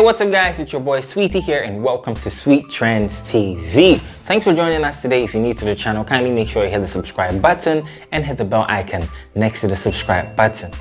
what's up guys, it's your boy Sweetie here and welcome to Sweet Trends TV. Thanks for joining us today. If you're new to the channel, kindly make sure you hit the subscribe button and hit the bell icon next to the subscribe button.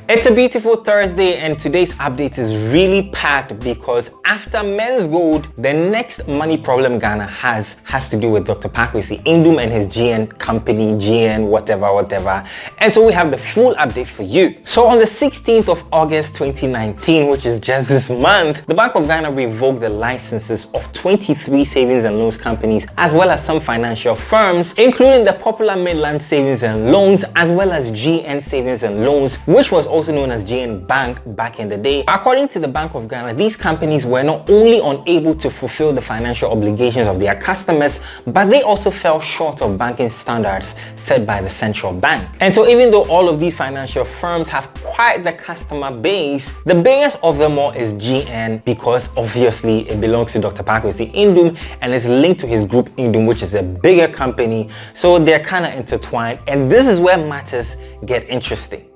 It's a beautiful Thursday and today's update is really packed because after men's gold, the next money problem Ghana has to do with Dr. Kwaw Kesse and his GN company, GN whatever. And so we have the full update for you. So on the 16th of August 2019, which is just this month, the Bank of Ghana revoked the licenses of 23 savings and loans companies as well as some financial firms, including the popular Midland Savings and Loans as well as GN Savings and Loans, which was also known as GN Bank back in the day. According to the Bank of Ghana, these companies were not only unable to fulfill the financial obligations of their customers, but they also fell short of banking standards set by the central bank. And so even though all of these financial firms have quite the customer base, the biggest of them all is GN because obviously it belongs to Dr. Kwaw Kesse and is linked to his group Indum, which is a bigger company. So they're kind of intertwined, and this is where matters get interesting.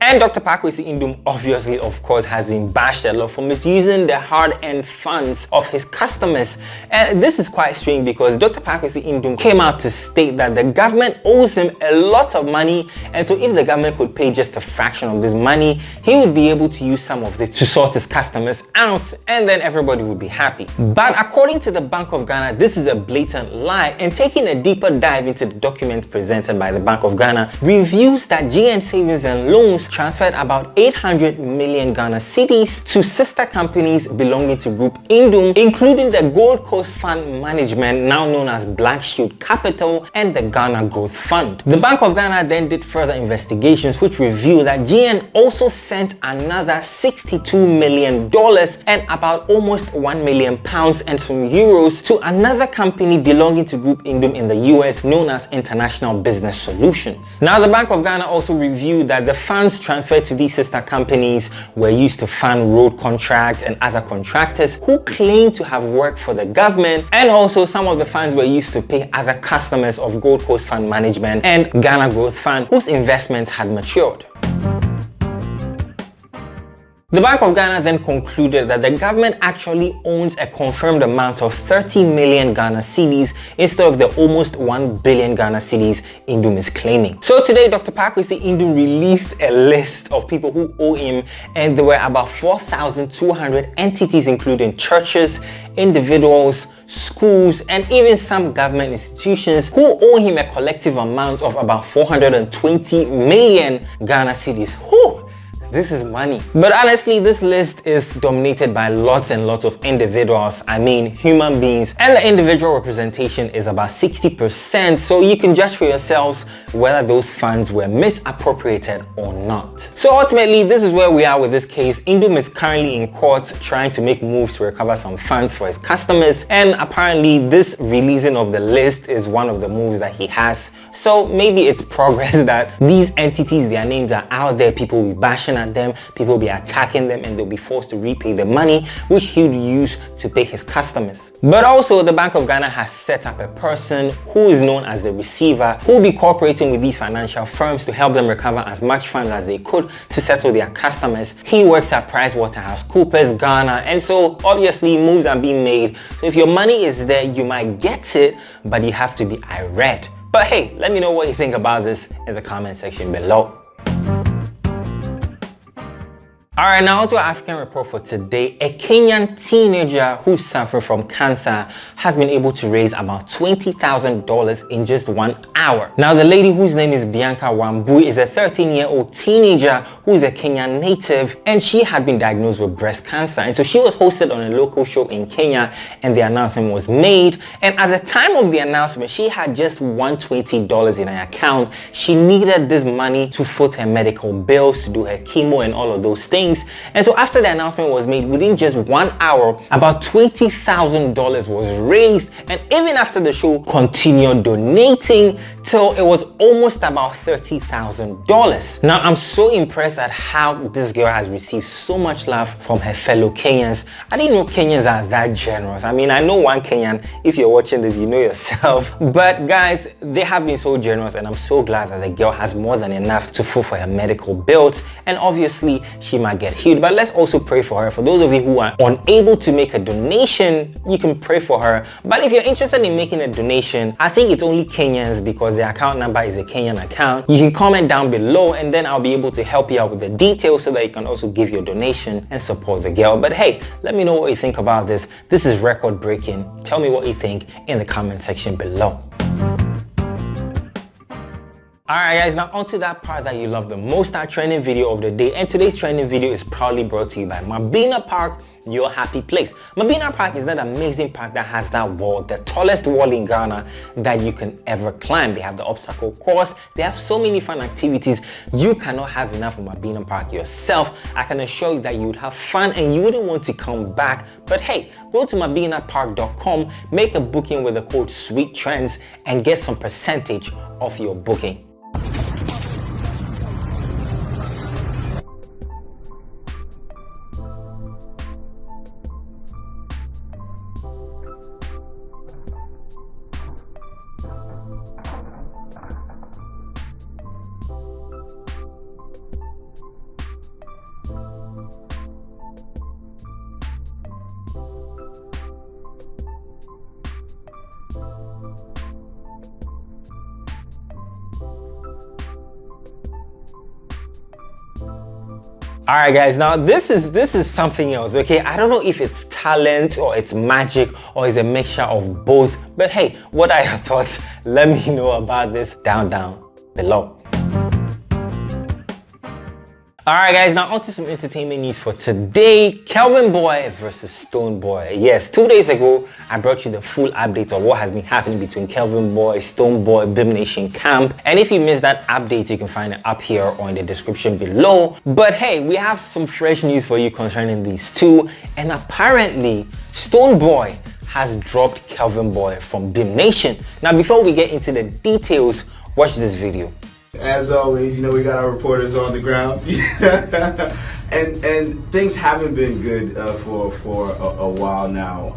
And Dr. Kwaw Kesse obviously, of course, has been bashed a lot for misusing the hard-earned funds of his customers. And this is quite strange because Dr. Kwaw Kesse came out to state that the government owes him a lot of money, and so if the government could pay just a fraction of this money, he would be able to use some of this to sort his customers out, and then everybody would be happy. But according to the Bank of Ghana, this is a blatant lie, and taking a deeper dive into the document presented by the Bank of Ghana reveals that GN Savings and Loans transferred about 800 million Ghana cedis to sister companies belonging to Group Indum, including the Gold Coast Fund Management, now known as Black Shield Capital, and the Ghana Growth Fund. The Bank of Ghana then did further investigations which revealed that GN also sent another $62 million and about almost £1 million and some euros to another company belonging to Group Indum in the US known as International Business Solutions. Now the Bank of Ghana also reviewed that the funds transferred to these sister companies were used to fund road contracts and other contractors who claim to have worked for the government, and also some of the funds were used to pay other customers of Gold Coast Fund Management and Ghana Growth Fund whose investments had matured. The Bank of Ghana then concluded that the government actually owns a confirmed amount of 30 million Ghana cedis instead of the almost 1 billion Ghana cedis Indum is claiming. So today, Dr. Kwaw Kesse released a list of people who owe him, and there were about 4,200 entities including churches, individuals, schools, and even some government institutions who owe him a collective amount of about 420 million Ghana cedis. Whew! This is money. But honestly, this list is dominated by lots and lots of individuals, I mean human beings, and the individual representation is about 60%, so you can judge for yourselves whether those funds were misappropriated or not. So ultimately, this is where we are with this case. Indum is currently in court trying to make moves to recover some funds for his customers, and apparently this releasing of the list is one of the moves that he has. So maybe it's progress that these entities, their names are out there, people will be bashing at them, people will be attacking them, and they'll be forced to repay the money which he would use to pay his customers. But also the Bank of Ghana has set up a person who is known as the receiver who will be cooperating with these financial firms to help them recover as much funds as they could to settle their customers. He works at PricewaterhouseCoopers Ghana, and so obviously moves are being made. So if your money is there, you might get it, but you have to be irate. But hey, let me know what you think about this in the comment section below. Alright, now to our African report for today. A Kenyan teenager who's suffering from cancer has been able to raise about $20,000 in just 1 hour. Now the lady whose name is Bianca Wambui is a 13-year-old teenager who is a Kenyan native, and she had been diagnosed with breast cancer, and so she was hosted on a local show in Kenya and the announcement was made, and at the time of the announcement she had just $120 in her account. She needed this money to foot her medical bills, to do her chemo and all of those things. And so after the announcement was made, within just 1 hour, about $20,000 was raised, and even after the show continued donating till it was almost about $30,000. Now, I'm so impressed at how this girl has received so much love from her fellow Kenyans. I didn't know Kenyans are that generous. I mean, I know one Kenyan. If you're watching this, you know yourself. But guys, they have been so generous, and I'm so glad that the girl has more than enough to fulfill her medical bills, and obviously she might get healed. But let's also pray for her. For those of you who are unable to make a donation, you can pray for her. But if you're interested in making a donation, I think it's only Kenyans because the account number is a Kenyan account. You can comment down below, and then I'll be able to help you out with the details so that you can also give your donation and support the girl. But hey, let me know what you think about this. This is record breaking. Tell me what you think in the comment section below. Alright guys, now onto that part that you love the most, our trending video of the day. And today's trending video is proudly brought to you by Mabina Park, your happy place. Mabina Park is that amazing park that has that wall, the tallest wall in Ghana that you can ever climb. They have the obstacle course. They have so many fun activities. You cannot have enough of Mabina Park yourself. I can assure you that you would have fun and you wouldn't want to come back. But hey, go to mabinapark.com, make a booking with the code SWEETTRENDS and get some percentage off your booking. Alright guys, now this is something else, okay? I don't know if it's talent or it's magic or it's a mixture of both, but hey, what are your thoughts? Let me know about this down below. Alright guys, now on to some entertainment news for today. Kelvin Boy versus Stonebwoy. Yes, 2 days ago, I brought you the full update of what has been happening between Kelvin Boy, Stonebwoy, BHIM Nation camp. And if you missed that update, you can find it up here or in the description below. But hey, we have some fresh news for you concerning these two. And apparently, Stonebwoy has dropped Kelvin Boy from BHIM Nation. Now, before we get into the details, watch this video. As always, you know, we got our reporters on the ground. and things haven't been good for a while now.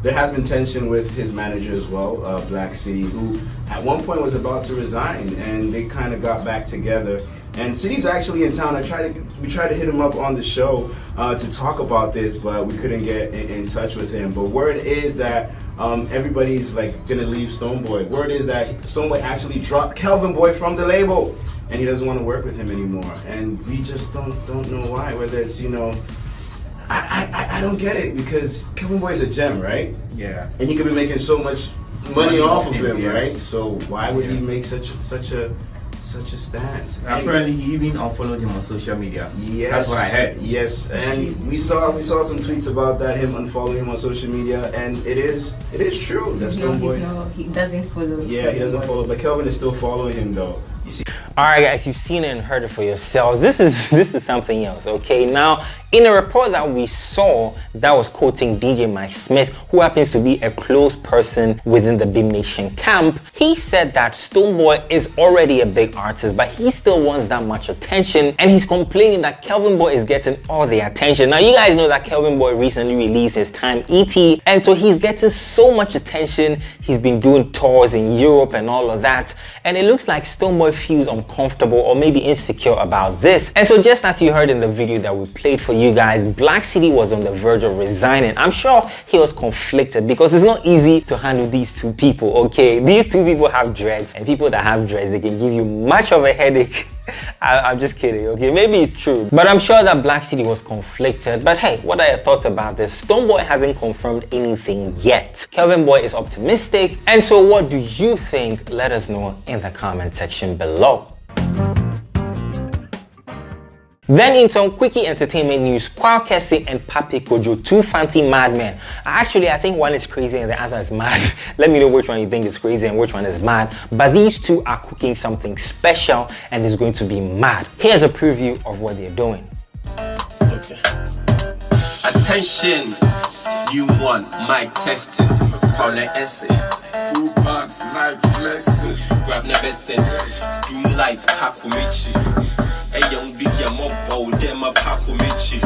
There has been tension with his manager as well, Black City, who at one point was about to resign, and they kind of got back together. And City's actually in town. We tried to hit him up on the show to talk about this, but we couldn't get in touch with him. But word is that everybody's like gonna leave Stonebwoy. Word is that Stonebwoy actually dropped Kelvin Boy from the label, and he doesn't want to work with him anymore. And we just don't know why. Whether it's, you know, I don't get it, because Kelvin Boy is a gem, right? Yeah. And he could be making so much money off of him, right? So why would he make such a stance? Apparently, he even unfollowed him on social media. Yes, that's what I heard. Yes, and we saw some tweets about that, him unfollowing him on social media, and it is true. That's he doesn't follow. Yeah, he doesn't follow, but Kelvin is still following him though. You see. Alright guys, you've seen it and heard it for yourselves. This is something else, okay? Now, in a report that we saw that was quoting DJ Mike Smith, who happens to be a close person within the BHIM Nation camp, he said that Stonebwoy is already a big artist, but he still wants that much attention, and he's complaining that Kelvin Boy is getting all the attention. Now, you guys know that Kelvin Boy recently released his Time EP, and so he's getting so much attention. He's been doing tours in Europe and all of that, and it looks like Stonebwoy feels uncomfortable or maybe insecure about this. And so just as you heard in the video that we played for you guys, Black City was on the verge of resigning. I'm sure he was conflicted because it's not easy to handle these two people, okay? These two people have dreads, and people that have dreads, they can give you much of a headache. I'm just kidding, okay? Maybe it's true, but I'm sure that Black City was conflicted. But hey, what are your thoughts about this? Stonebwoy hasn't confirmed anything yet. Kelvin Boy is optimistic, and so what do you think? Let us know in the comment section below. Then in some quickie entertainment news, Kwaw Kesse and Papi Kojo, two fancy madmen. Actually, I think one is crazy and the other is mad. Let me know which one you think is crazy and which one is mad. But these two are cooking something special and it's going to be mad. Here's a preview of what they're doing. Okay. Attention, you want mic testing. Kwaw Kesse. dance, night flexing. Grab never said, doom light, Pakumichi. A young big yamobo, them a Pakumichi.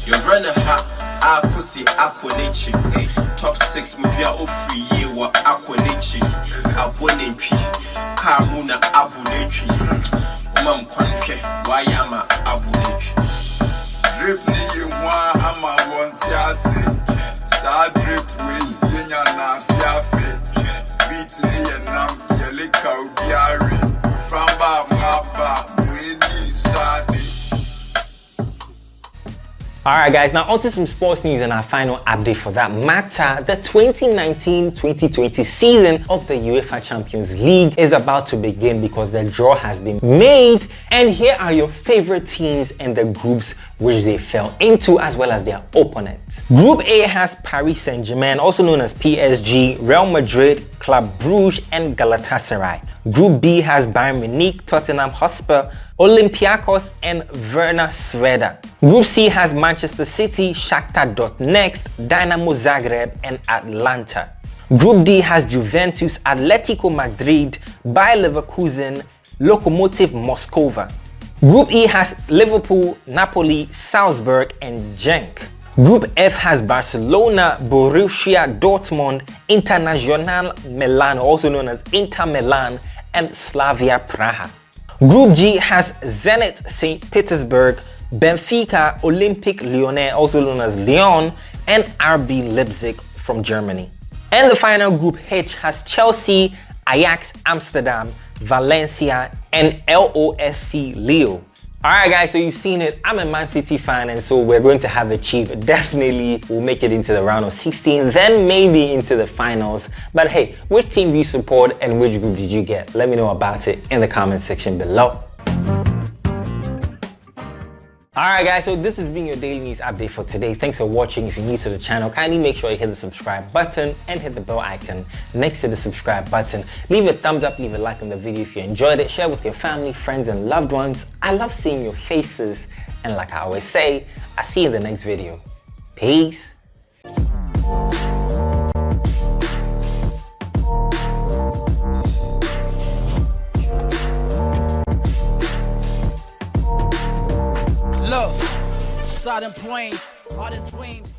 Your runner hat, Akusi, Aquanichi. Top 6 Mudia of 3 year wa Aquanichi. Abonipi, Kamuna Abunichi. Mam Quanke, Wayama Abunichi. Drip ni you want, I'm a want yasi. Sa drip win, yinya na fiafe. Beat ni yenam, yelika udiari. Framba maba, mwini sadi. Alright guys, now onto some sports news and our final update for that matter. The 2019-2020 season of the UEFA Champions League is about to begin because the draw has been made, and here are your favorite teams and the groups which they fell into as well as their opponents. Group A has Paris Saint-Germain, also known as PSG, Real Madrid, Club Brugge and Galatasaray. Group B has Bayern Munich, Tottenham Hotspur, Olympiacos and Werder Sveda. Group C has Manchester City, Shatta Donetsk, Dynamo Zagreb and Atlanta. Group D has Juventus, Atletico Madrid, Bayer Leverkusen, Lokomotiv Moscow. Group E has Liverpool, Napoli, Salzburg and Genk. Group F has Barcelona, Borussia Dortmund, Internazionale Milan, also known as Inter Milan, and Slavia Praha. Group G has Zenit St. Petersburg, Benfica, Olympique Lyonnais, also known as Lyon, and RB Leipzig from Germany. And the final Group H has Chelsea, Ajax Amsterdam, Valencia, and LOSC Lille. Alright guys, so you've seen it. I'm a Man City fan, and so we're going to have a chief. Definitely we'll make it into the round of 16, then maybe into the finals. But hey, which team do you support and which group did you get? Let me know about it in the comment section below. Alright guys, so this has been your daily news update for today. Thanks for watching. If you're new to the channel, kindly make sure you hit the subscribe button and hit the bell icon next to the subscribe button. Leave a thumbs up, leave a like on the video if you enjoyed it. Share with your family, friends and loved ones. I love seeing your faces, and like I always say, I'll see you in the next video. Peace. Look, saw them brains, all the dreams.